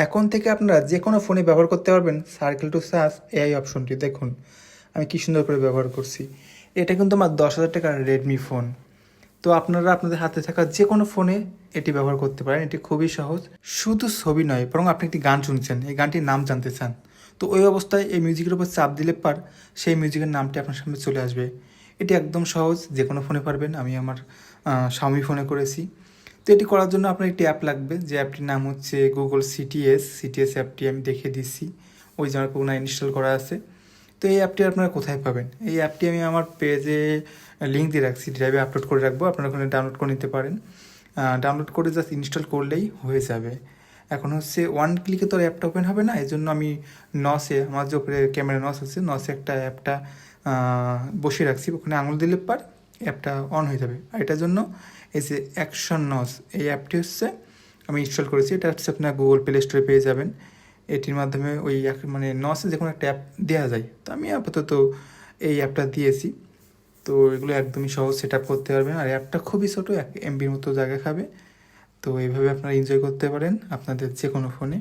এখন থেকে আপনারা যে কোনো ফোনে ব্যবহার করতে পারবেন সার্কেল টু সার্চ এআই অপশনটি। দেখুন আমি কি সুন্দর করে ব্যবহার করছি। এটা কিন্তু আমার 10,000 টাকার রেডমি ফোন। তো আপনারা আপনাদের হাতে থাকা যে কোনো ফোনে এটি ব্যবহার করতে পারেন। এটি খুবই সহজ। শুধু ছবি নয়, বরং আপনি একটি গান শুনছেন, এই গানটির নাম জানতে চান, তো ওই অবস্থায় এই মিউজিকের উপর চাপ দিলে সেই মিউজিকের নামটি আপনার সামনে চলে আসবে। এটি একদম সহজ, যে কোনো ফোনে পারবেন। আমি আমার Xiaomi ফোনে করেছি। তো এটি করার জন্য আপনার একটি অ্যাপ লাগবে, যে অ্যাপটির নাম হচ্ছে গুগল সিটিএস অ্যাপটি আমি দেখিয়ে দিচ্ছি, ওই যে আমার পুনরায় ইনস্টল করা আছে। তো এই অ্যাপটি আপনারা কোথায় পাবেন? এই অ্যাপটি আমি আমার পেজে লিঙ্ক দিয়ে রাখছি, ড্রাইভে আপলোড করে রাখবো, আপনারা ওখানে ডাউনলোড করে নিতে পারেন। ডাউনলোড করে জাস্ট ইনস্টল করলেই হয়ে যাবে। এখন হচ্ছে ওয়ান ক্লিকে তো অ্যাপটা ওপেন হবে না, এই জন্য আমি আমার যে উপরে ক্যামেরা আছে নসে একটা অ্যাপটা বসিয়ে রাখছি, ওখানে আঙুল দিলে অ্যাপটা অন হয়ে যাবে। আর এটার জন্য এই যে অ্যাকশন নস, এই অ্যাপটি হচ্ছে আমি ইনস্টল করেছি। এটা হচ্ছে আপনার গুগল প্লে স্টোরে পেয়ে যাবেন। এটির মাধ্যমে ওই মানে নসে যে কোনো একটা অ্যাপ দেওয়া যায়, তো আমি আপাতত এই অ্যাপটা দিয়েছি। তো এগুলো একদমই সহজ সেট আপ করতে পারবেন। আর অ্যাপটা খুবই ছোটো, 1 MBর মতো জায়গা খাবে। তো এইভাবে আপনারা এনজয় করতে পারেন আপনাদের যে কোনো ফোনে।